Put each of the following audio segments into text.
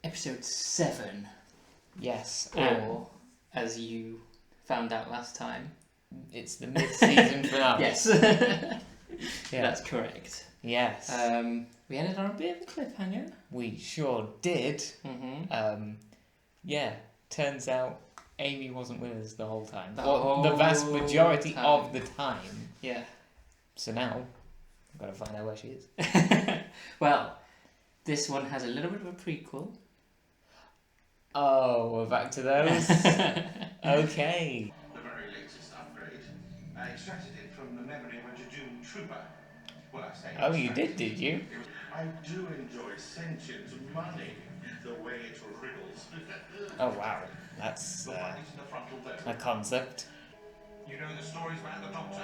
Episode 7. Yes, Or, as you found out last time, it's the mid-season finale. yes. Yeah. That's correct. Yes. We ended on a bit of a cliffhanger. We sure did. Mm-hmm. Yeah, turns out Amy wasn't with us the whole time. The the vast whole majority time. of the time. Yeah. So now, I've got to find out where she is. Well, this one has a little bit of a prequel. Oh, we're back to those? Okay. The very latest upgrade. I extracted it from the memory of a Jejune trooper. Well, I say Oh, you did you? I do enjoy sentient money, the way it wriggles. Oh, wow. That's You'll find it in the frontal a lobe. concept. You know the stories about the Doctor?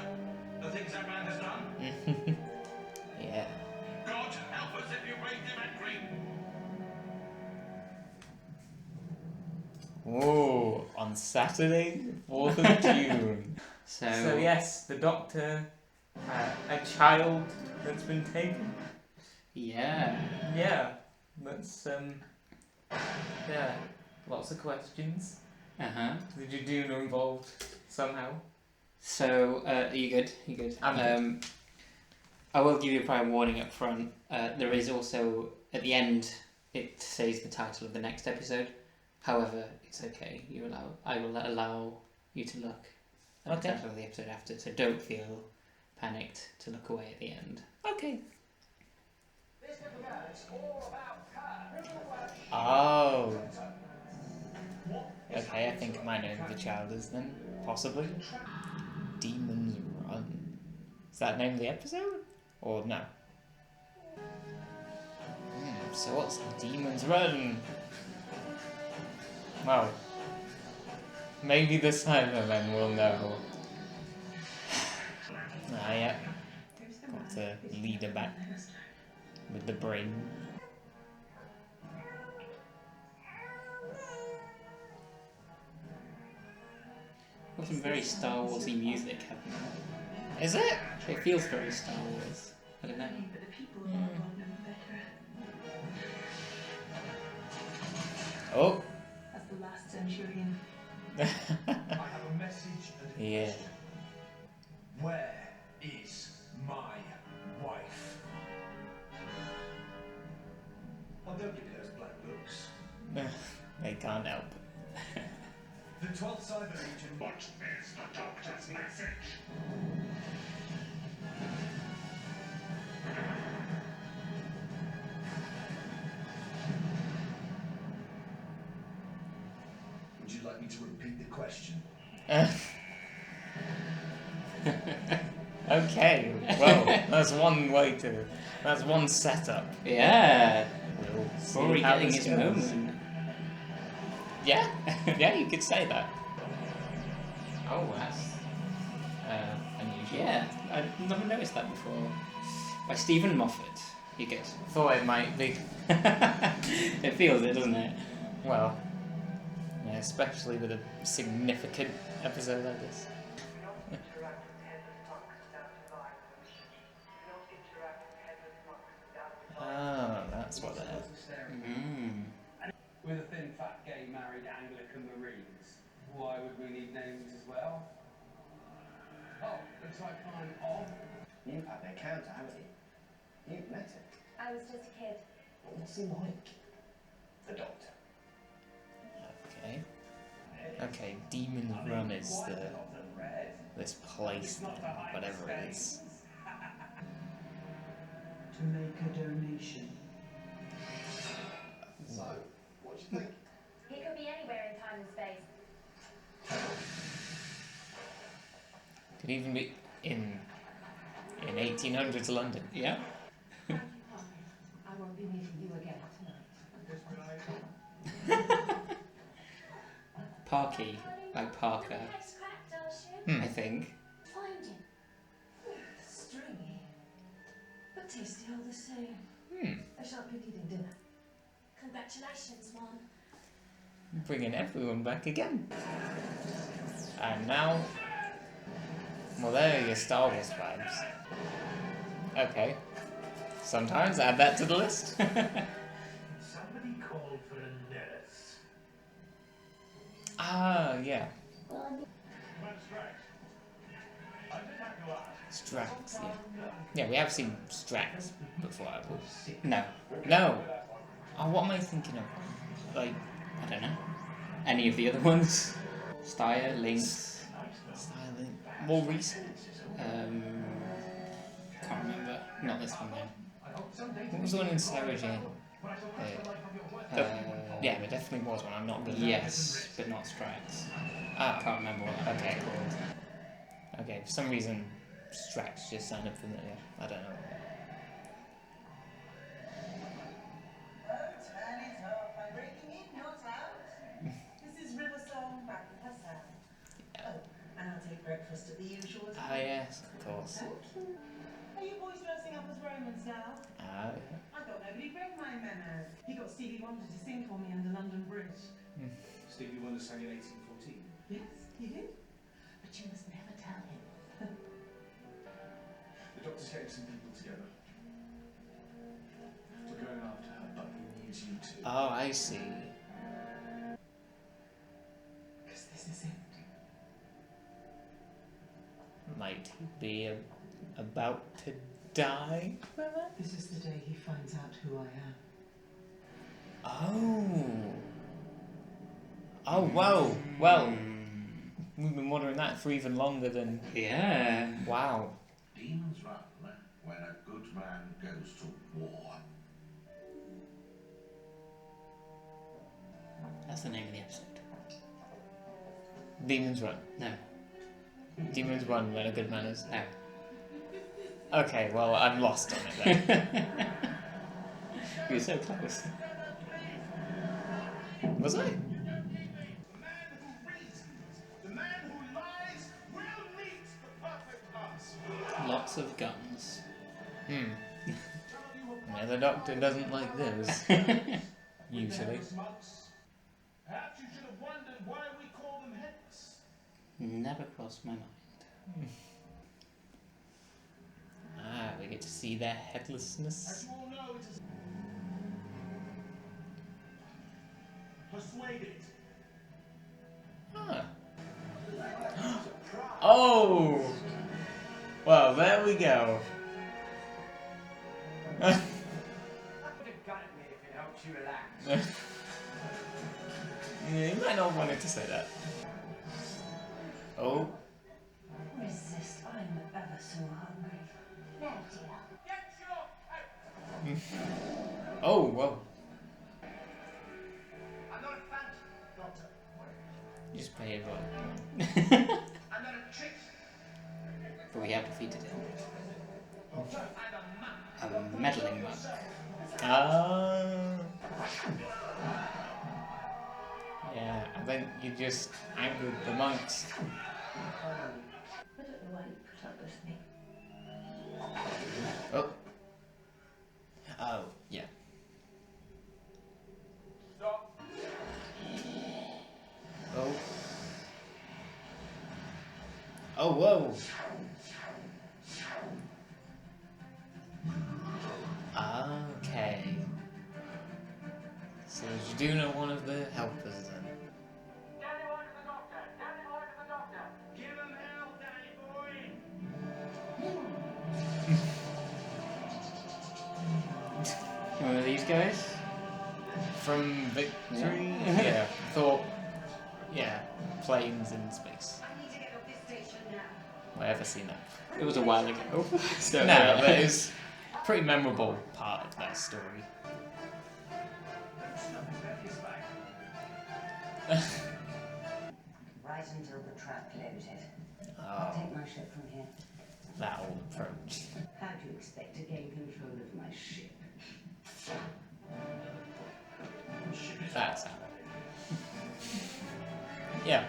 The things that man has done? Yeah. God help us if you made him angry! Whoa, on Saturday, 4th of June. So yes, the Doctor, a child that's been taken. yeah. Yeah, that's, yeah, lots of questions. Uh-huh. The Jejune are involved somehow. So, are you good? You good? I'm good. I will give you a prior warning up front. There is also, at the end, it says the title of the next episode. However, it's okay. I will allow you to look at the title of the episode after, so don't feel panicked to look away at the end. Okay. Oh. Okay, I think I might know who the child is then, possibly. Demons Run. Is that the name of the episode? Or no? So what's Demons Run? Well, maybe the Cybermen will know. Yeah. Got to lead her back with the brain. Got some very Star Warsy music happening. Is it? It feels very Star Wars. I don't know. Oh. That's the last centurion. I have a message and a Yeah. question. Where is my wife? Oh, don't give me those black looks. They can't help. The 12th Cyber Legion. What is the Doctor's message? Would you like me to repeat the question? Okay, well, that's one setup. Yeah. We'll see Rory how getting this his goes. moment. Yeah, yeah, you could say that. Oh, that's Unusual. yeah. I've never noticed that before. By Stephen Moffat. You get. Thought it might be. It feels it, doesn't it? Well, yeah, especially with a significant episode like this. Oh, that's what that is. With a thin, fat, gay, married Anglican Marines, why would we need names as well? Oh, looks like I'm off. You've had an encounter, haven't you? You've met him. I was just a kid. What's he like? The Doctor. Okay. Okay, Demons Run is this place, whatever it is. To make a donation. So, what do you think? He could be anywhere in time and space. Could even be in 1800s London. Yeah. Thank you, Parker. I won't be meeting you again tonight. Parky, like Parker, Next cracked, I'll shoot. I think. Find him. Stringy, but tasty all the same. Hmm. I shall pick it in dinner. Congratulations, Mom. Bringing everyone back again. And now, well, there are your Star Wars vibes. Okay. Sometimes add that to the list. Somebody call for a nurse. Ah, yeah. Where's Strax? I did have to ask. Strax, yeah. Yeah, we have seen Strax before, have we? No. No! Oh, what am I thinking of? Like, I don't know. Any of the other ones? Steyr, Lynx. styling. More recent? Can't remember. Not this one then. What was the one in Sarah Jane? Yeah, there definitely was one. I'm not good at Yes, but not Strax. Ah, Can't remember what that okay. was called. Okay, for some reason, Strax just sounded familiar. I don't know. Oh, turn it up. I'm breaking in, not out. This is River Song back with Hassan. Oh, and I'll take breakfast at the usual time. Ah, yes, of course. Are you boys dressing up as Romans now? Ah, I thought nobody read my memo. He got Stevie Wonder to sing for me under London Bridge. Stevie Wonder sang in 1814. Yes, he did. But you must never tell him. The doctor's getting some people together. We're going after her, but he needs you too. oh, I see. Because this is it. Might he be about to die? This is the day he finds out who I am. Oh. Oh, whoa. Well, we've been wondering that for even longer than... Yeah. Wow. Demons run when a good man goes to war. That's the name of the episode. Demons run. No. Demons run when a good man is... No. Okay, well, I'm lost on it then. You were so close. Was I? The man who reasons, the man who lies, will meet the perfect us. Lots of guns. Yeah, the doctor doesn't like those. Usually. Monks. Perhaps you should have wondered why we call them headless. Never crossed my mind. Ah, we get to see their As headlessness. you all know, it is persuaded. Huh. Oh! Well, there we go. Put a gun at me if it helps you relax. Yeah, you might not want it to say that. Oh. Resist, I'm ever so hungry. There, dear. Get your... Oh, whoa. I'm not a phantom, Doctor. You just pay everyone. I'm not a trick. But we have defeated him. Doctor, I'm a monk. A meddling monk. Ah. Yeah, I think you just angered the monks. I don't know why you put up with me. Oh. Oh, yeah. Stop. Oh. Oh, whoa. Okay. So you do know one of the helpers then? Danny boy to the doctor! Danny boy to the doctor! Give him hell, Danny boy. Remember these guys? From Victory? Yeah. Thought, yeah, planes in space. I need to get off this station now. Have I ever seen that? It was a while ago. So, No, but it's a pretty memorable part of that story. Right until the trap loaded. Oh, I'll take my ship from here. that old approach. How do you expect to gain control of my ship? That's how. Yeah.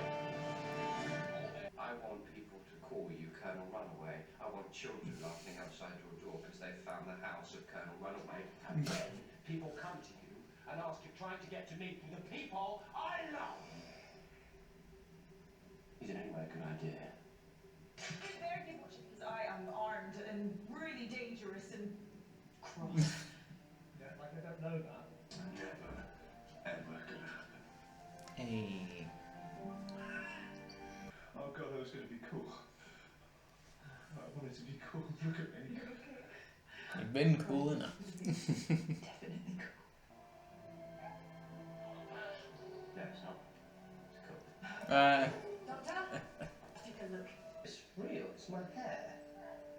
I want people to call you Colonel Runaway. I want children laughing outside your door because they found the house of Colonel Runaway. And then people come to you and ask you trying to get to meet the people I love. Is it anyway a good idea? It's very unfortunate because I am armed and really dangerous and cross. Yeah, like I don't know that. Never going to be cool. I wanted to be cool. Look at me. You've been cool enough. Definitely cool. No, it's not. It's cool. Doctor, take a look. It's real. It's my hair.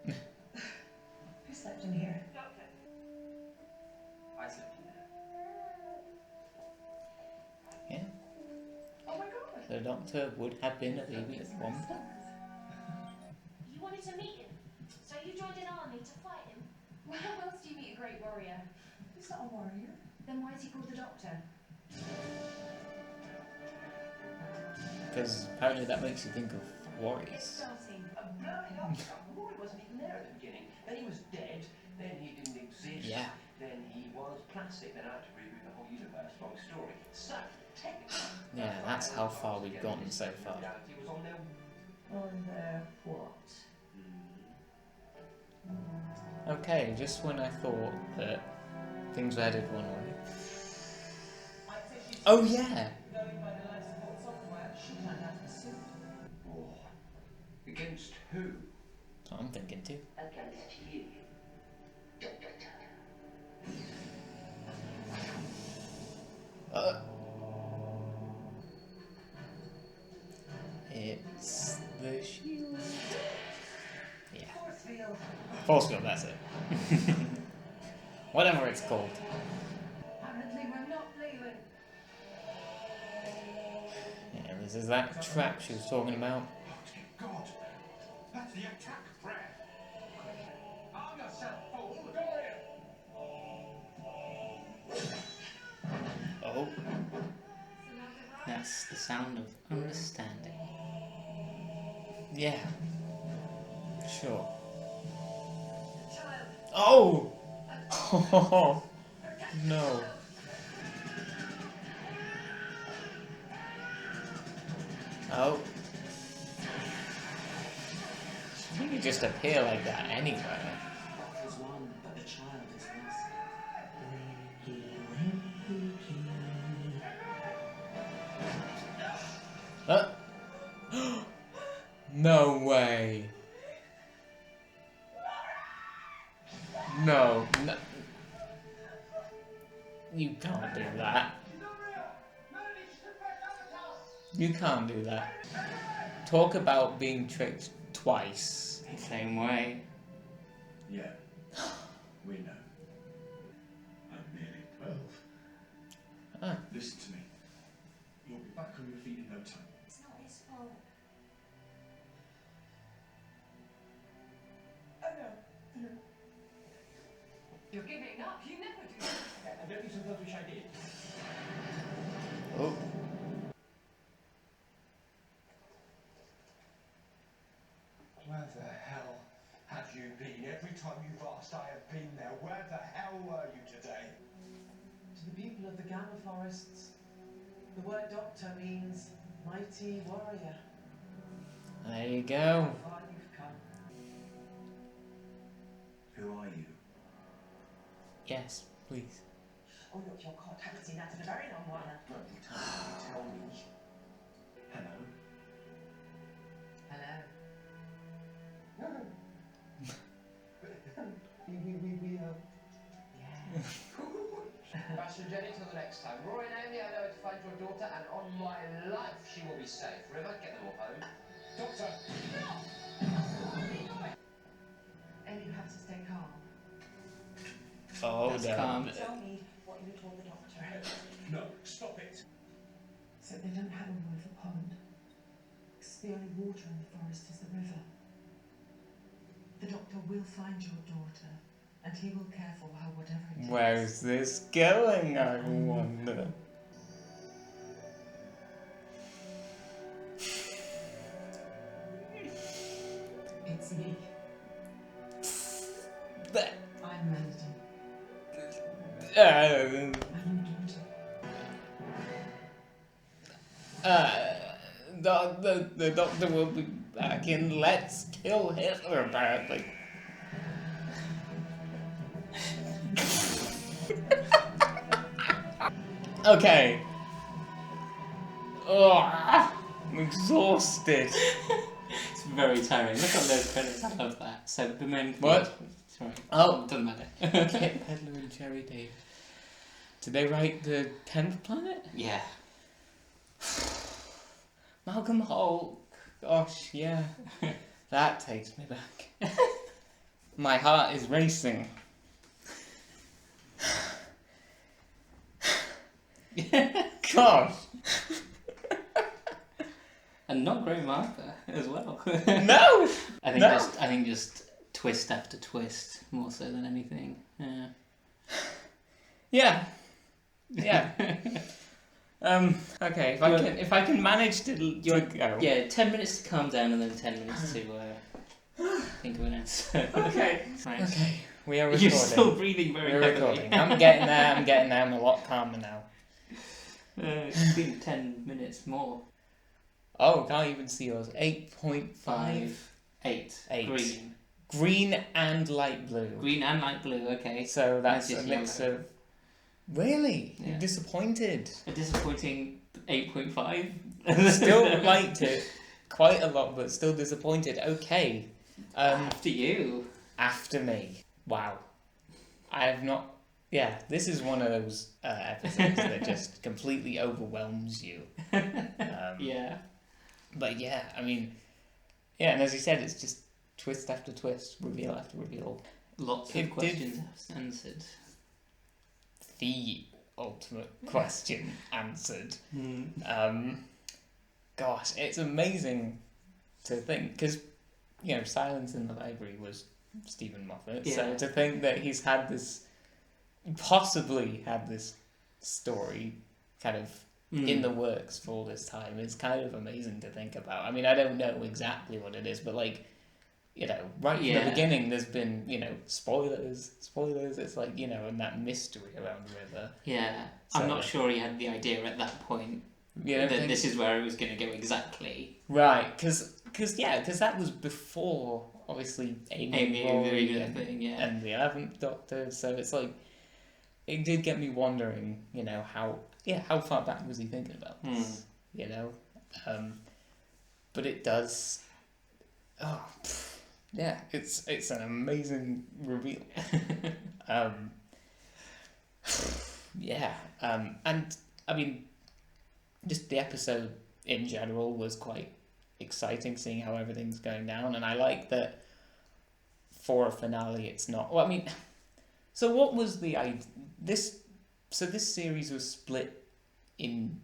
Who slept in here? Doctor. I slept in there. Yeah, Oh my god. the Doctor would have been a baby at one point. You wanted to meet him, so you joined an army to fight him. Well, how else do you meet a great warrior? He's not a warrior. Then why is he called the Doctor? Because apparently that makes you think of warriors. Starting. Blow it up. Roy wasn't even there at the beginning. Then he was dead. Then he didn't exist. Yeah. Then he was plastic. Then I had to reboot the whole universe. Long story. So, technically... Yeah, that's how far we've gotten so far. Reality was on their... On their what? Okay, just when I thought that things were headed one way. I'd say she's Oh yeah! going by the life support software. She turned out to be sued. Oh. Against who? That's what I'm thinking too. Against you, Doctor. It's the shield. Yeah. Force field. Force field, that's it. Whatever it's called. Apparently we're not leaving. Yeah, this is that trap she was talking about. God, that's the attack prayer. Arm yourself, fool. Oh. That's the sound of understanding. Yeah. Sure. Child. Oh! Oh no. Oh. She didn't just appear like that anywhere. Was one, but the child is lost. No way. No, no. You can't do that. You can't do that. Talk about being tricked twice. The same way. Yeah, we know. I'm nearly 12. Ah. Listen to me. You'll be back on your feet in no time. It's not his fault. Oh no. No. You're giving up. You never do that. I don't you sometimes wish I did? Oh. Where the hell have you been? Every time you've asked, I have been there. Where the hell were you today? To the people of the Gamma Forests, the word doctor means mighty warrior. There you go. How far you've come. Who are you? Yes, please. Oh look, your court. Haven't seen that in a very long while. Bloody time you tell me. Hello. Hello. Yeah. Pastor Jenny, till the next time. Roy and Amy, I know where to find your daughter, and on my life she will be safe. River, get them all home. Doctor! And you have to stay calm. Oh, That's damn. calm. Tell me what you told the doctor. No, stop it. So they don't have a river pond. Because the only water in the forest is the river. The doctor will find your daughter, and he will care for her whatever it takes. Where's this going, I wonder? It's me. That. I'm Melody. Uh, I'm your daughter. the doctor will be back in Let's Kill Hitler, apparently. Okay. Oh, I'm exhausted. It's very tiring. Look at those credits. I love that. So the main. What? Sorry. Oh. Doesn't matter. Kit Pedler and Cherry Dave. Did they write the 10th Planet? Yeah. Malcolm Hulk. Gosh, yeah. That takes me back. My heart is racing. Gosh. And not Grey Martha as well. No! I think just twist after twist, more so than anything. Yeah. Yeah. Yeah. Okay, if I can manage to go. Yeah, 10 minutes to calm down and then 10 minutes to think of an answer. Okay. Right. Okay. We are recording. You're still breathing very We're heavily. recording. I'm getting there. I'm a lot calmer now. It's been 10 minutes more. Oh, can't even see yours. 8.5. 8. 8. Green. Green and light blue. Green and light blue, okay. So that's Mine's a just mix yellow. of... Really? Yeah. You're disappointed? A disappointing 8.5. Still liked it quite a lot, but still disappointed. Okay. After you. After me. Wow. I have not... Yeah, this is one of those episodes that just completely overwhelms you. Yeah. But yeah, I mean... Yeah, and as you said, it's just twist after twist, reveal after reveal. Lots of questions answered. The ultimate question answered. Mm. Gosh, it's amazing to think, because, you know, Silence in the Library was Stephen Moffat, Yeah. so to think that he's possibly had this story kind of in the works for all this time is kind of amazing to think about. I mean, I don't know exactly what it is, but like, you know, right from the beginning there's been, you know, spoilers, it's like, you know, and that mystery around River. Yeah. So, I'm not sure he had the idea at that point that this is where it was going to go exactly. Right, because that was before, obviously, Amy and the 11th Doctor, so it's like, it did get me wondering, you know, how far back was he thinking about this, you know? But it does, it's an amazing reveal. And, I mean, just the episode in general was quite exciting, seeing how everything's going down, and I like that for a finale it's not... Well, I mean... So what was the idea? This series was split in...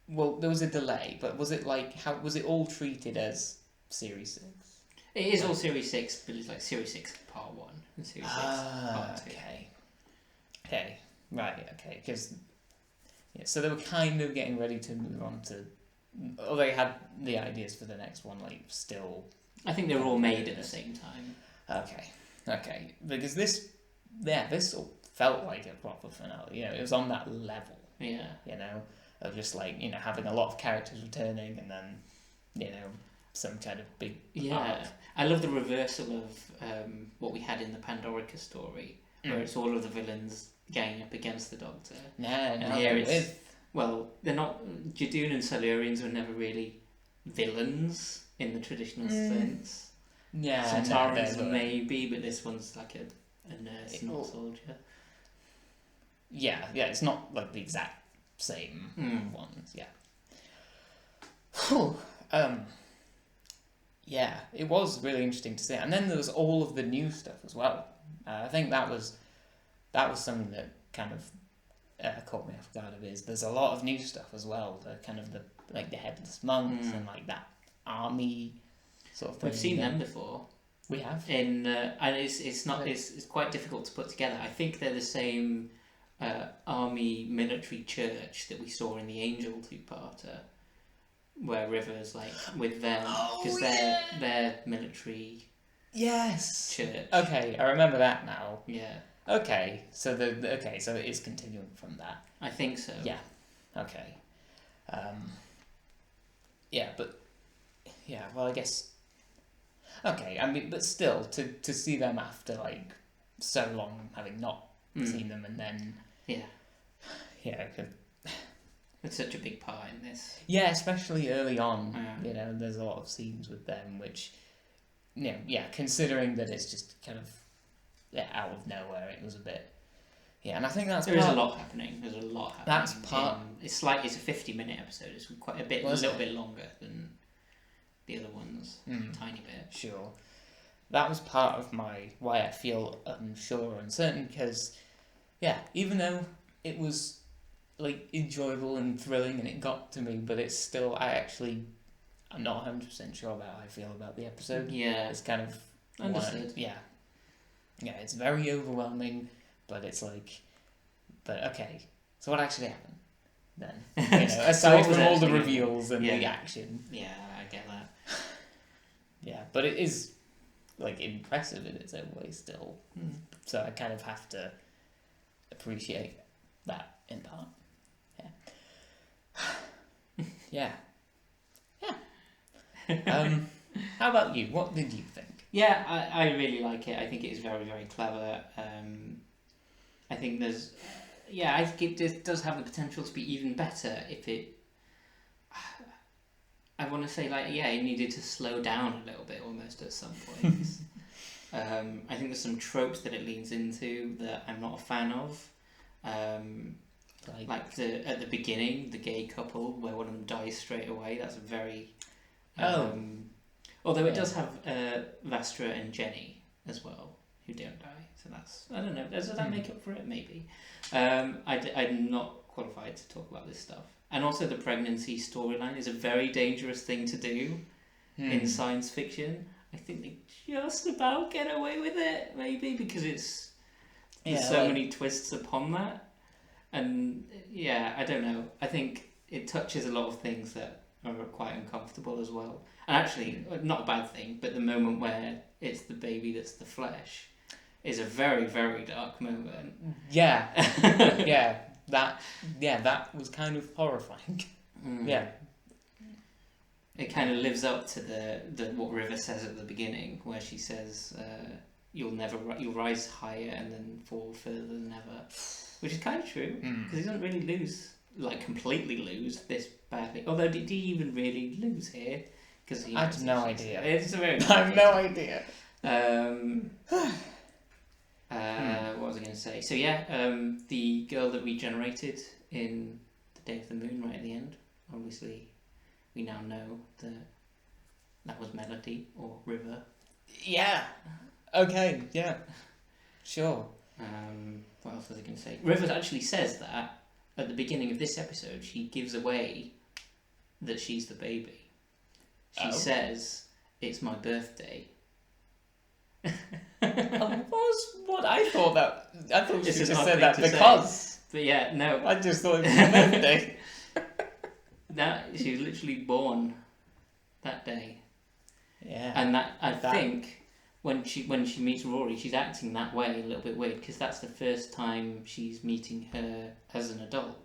Well, there was a delay, but was it like... How was it all treated as Series 6? It is all Series 6, but it's like Series 6 Part 1 and Series 6 Part 2. Okay. Right, okay, because... Yeah, so they were kind of getting ready to move on to... Or they had the ideas for the next one, like, still... I think they were all made at the same time. Okay. Because this felt like a proper finale. You know, it was on that level. Yeah. You know, of just like, you know, having a lot of characters returning and then, you know, some kind of big arc. I love the reversal of what we had in the Pandorica story, where it's all of the villains ganging up against the Doctor. And here it's... Well, they're not... Jadoon and Silurians were never really villains in the traditional sense. Yeah. Centaurans maybe, but this one's like a nurse, not a soldier. Yeah, it's not like the exact same ones, yeah. Yeah, it was really interesting to see. And then there was all of the new stuff as well. I think that was something that kind of caught me off guard of is there's a lot of new stuff as well. The kind of the headless monks and like that army sort of thing. We've seen them before. We have. And it's quite difficult to put together. I think they're the same army military church that we saw in the Angel two-parter, where River's like with them because they're military. Yes. Church. Okay, I remember that now. Yeah. Okay, so so it is continuing from that. I think so. Yeah. Okay. Well, I guess. Okay, I mean, but still, to see them after like so long having not seen them, and then It's such a big part in this. Yeah, especially early on. Yeah. You know, there's a lot of scenes with them which, you know, yeah, considering that it's just kind of out of nowhere, it was a bit. Yeah, and I think that's There is a lot happening. There's a lot happening. That's part. It's a 50-minute episode. It's quite a little bit longer than the other ones. Tiny bit. Sure. That was part of why I feel unsure or uncertain, because, yeah, even though it was like enjoyable and thrilling and it got to me, but it's still, I'm not 100% sure about how I feel about the episode. Yeah. It's kind of understood. Yeah, it's very overwhelming, but it's like, but okay, so what actually happened then? You know, aside from all the reveals and the action. Yeah, I get that. Yeah, but it is like impressive in its own way still. So I kind of have to appreciate that in part. Yeah. How about you? What did you think? Yeah, I really like it. I think it is very, very clever. I think there's... Yeah, I think it does have the potential to be even better if it... I want to say, like, yeah, it needed to slow down a little bit almost at some points. I think there's some tropes that it leans into that I'm not a fan of. Like at the beginning, the gay couple, where one of them dies straight away. That's very... although it does have Vastra and Jenny as well, who don't die. So that's... I don't know. Does that make up for it? Maybe. I'm not qualified to talk about this stuff. And also the pregnancy storyline is a very dangerous thing to do in science fiction. I think they just about get away with it, maybe, because there's so many twists upon that. And yeah, I don't know. I think it touches a lot of things that are quite uncomfortable as well. And actually, not a bad thing, but the moment where it's the baby that's the flesh is a very, very dark moment. Yeah. That was kind of horrifying. Yeah. It kind of lives up to the what River says at the beginning, where she says, you'll rise higher and then fall further than ever. Which is kind of true, because he doesn't really completely lose this badly. Although, did he even really lose here? Because I have no idea. It's a very... I have no idea. What was I going to say? So yeah, the girl that regenerated in the Day of the Moon right at the end, obviously we now know that was Melody or River. Yeah. Okay, yeah. Sure. What else was I going to say? River actually says that at the beginning of this episode, she gives away that she's the baby. She says, "It's my birthday." Was what I thought that. I thought she This is just an said odd that thing to because. say. But yeah, no. I just thought it was her birthday. She was literally born that day. Yeah. And I think when she meets Rory, she's acting that way a little bit weird, because that's the first time she's meeting her as an adult.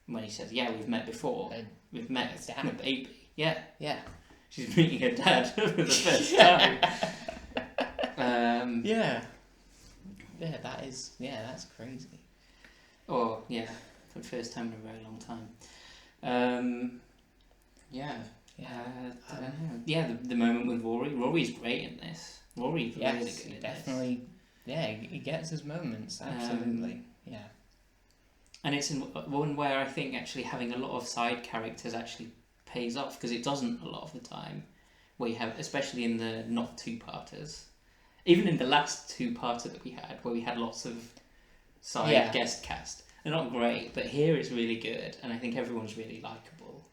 When he says, "Yeah, we've met before. We've met as a baby." Yeah. Yeah. She's meeting her dad for the first time. Yeah, that's crazy. Or, yeah, for the first time in a very long time. I don't know. Yeah, the moment with Rory. Rory's great in this. Rory's really good in definitely. This. Yeah, he gets his moments, absolutely. Yeah. And it's one where I think actually having a lot of side characters actually pays off, because it doesn't a lot of the time. Where you have, especially in the not two-parters. Even in the last two-parter that we had, where we had lots of side guest cast. They're not great, but here it's really good, and I think everyone's really likeable.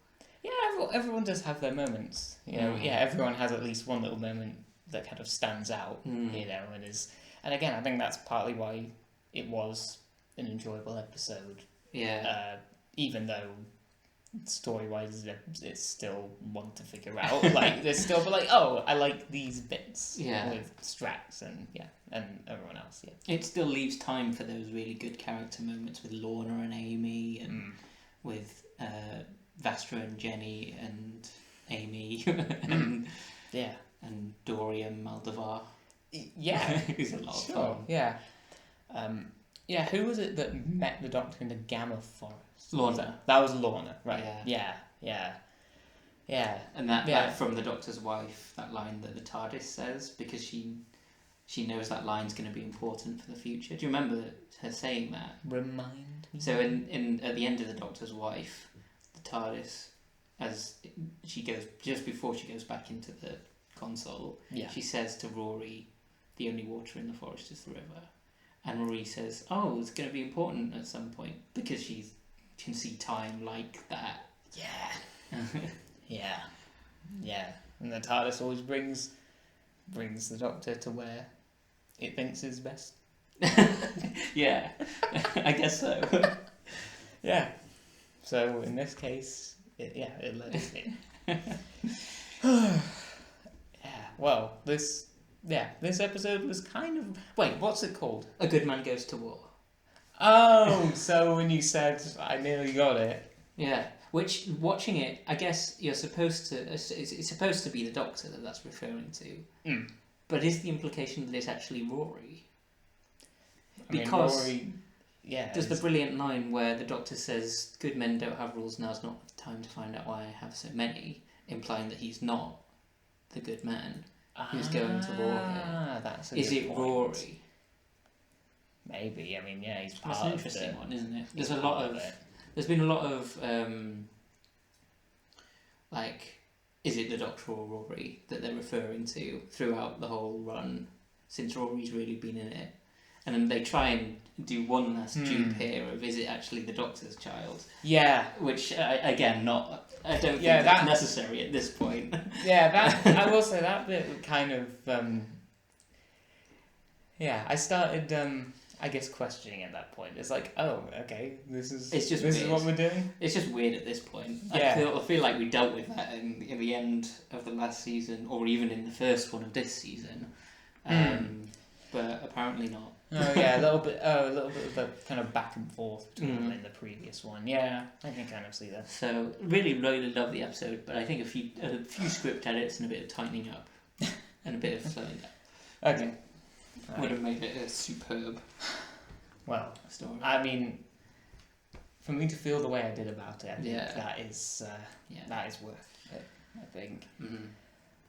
Yeah, everyone does have their moments. You know, everyone has at least one little moment that kind of stands out, you know, and again, I think that's partly why it was an enjoyable episode. Yeah. Even though story-wise, it's still one to figure out. Like, there's still, but like, oh, I like these bits with Strax and everyone else. Yeah, it still leaves time for those really good character moments with Lorna and Amy, and with Vastra and Jenny and Amy, and Dorian Maldavar. Yeah, it's a lot of fun. Yeah. Yeah, who was it that met the Doctor in the Gamma Forest? Lorna. That was Lorna, right? Yeah. Yeah. And that from the Doctor's wife, that line that the TARDIS says, because she knows that line's going to be important for the future. Do you remember her saying that? Remind me. So in at the end of the Doctor's wife, the TARDIS, as she goes just before she goes back into the console, she says to Rory, "The only water in the forest is the river," and Rory says, "Oh, it's going to be important at some point," because she can see time like that. Yeah. And the TARDIS always brings the Doctor to where it thinks is best. Yeah, I guess so. Yeah. So in this case, it led us here. Well, this episode was kind of... Wait, what's it called? A Good Man Goes to War. Oh, so when you said I nearly got it. Yeah, which, watching it, I guess you're supposed to... It's supposed to be the Doctor that's referring to. But is the implication that it's actually Rory? Because Rory, there's the brilliant line where the Doctor says, "Good men don't have rules, now's not the time to find out why I have so many," implying that he's not the good man who's going to war here. That's a Is good it point. Rory? Maybe. I mean, yeah, he's part That's an of interesting one, isn't it? There's Been a lot of like, is it the Doctor or Rory that they're referring to throughout the whole run, since Rory's really been in it. And then they try and do one last dupe here of, is it actually the Doctor's child? Yeah. Which, again, I don't think that's necessary at this point. Yeah, I will say that bit kind of... I started, I guess, questioning at that point. It's like, oh, okay, this is what we're doing? It's just weird at this point. Yeah. I feel like we dealt with that in the end of the last season, or even in the first one of this season. But apparently not. Oh yeah, a little bit of a kind of back and forth between them in the previous one. Yeah, I can kind of see that. So really love the episode, but I think a few script edits and a bit of tightening up and a bit of slowing down. Okay. Would have made it a superb story. I mean, for me to feel the way I did about it, I think that is worth it, I think.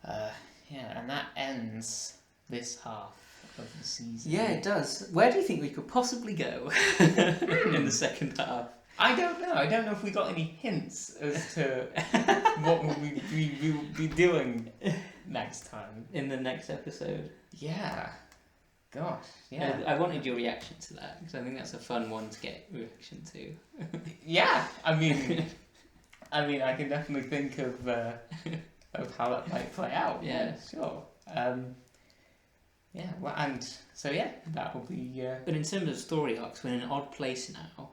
And that ends this half of the season. Yeah, it does. Where do you think we could possibly go in the second half? I don't know. I don't know if we got any hints as to what we will be doing next time. In the next episode. Yeah. Gosh, yeah. I wanted your reaction to that, because I think that's a fun one to get reaction to. Yeah, I mean, I can definitely think of how that might play out. Yeah, sure. That will be... But in terms of story arcs, we're in an odd place now,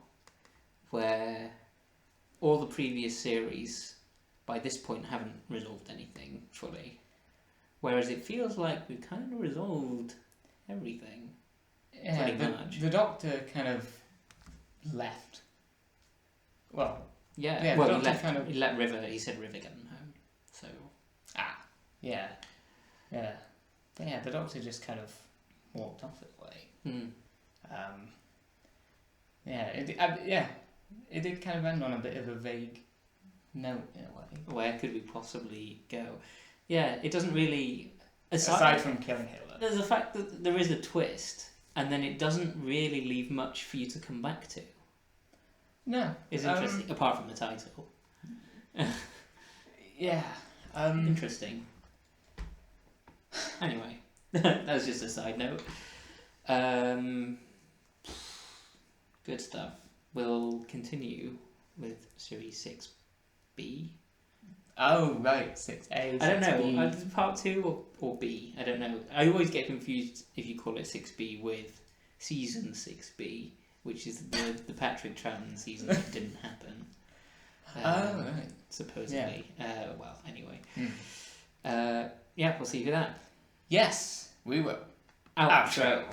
where all the previous series, by this point, haven't resolved anything fully. Whereas it feels like we've kind of resolved everything. Yeah, pretty much. The Doctor kind of left. Well... Yeah, well, he let River, he said River get him home, so... Yeah. But yeah, the Doctor just kind of walked off it away. It did kind of end on a bit of a vague note in a way. Where could we possibly go? Yeah, it doesn't really... Aside from killing Hitler. There's the fact that there is a twist, and then it doesn't really leave much for you to come back to. No. It's interesting, apart from the title. Yeah. Interesting. Anyway, that was just a side note. Good stuff. We'll continue with Series 6B. Oh, right, 6A. I don't know, part 2 or B? I don't know. I always get confused if you call it 6B with Season 6B, which is the Patrick Troughton season that didn't happen. Right. Supposedly. Yeah. Well, anyway. We'll see you for that. Yes, we will. Outro.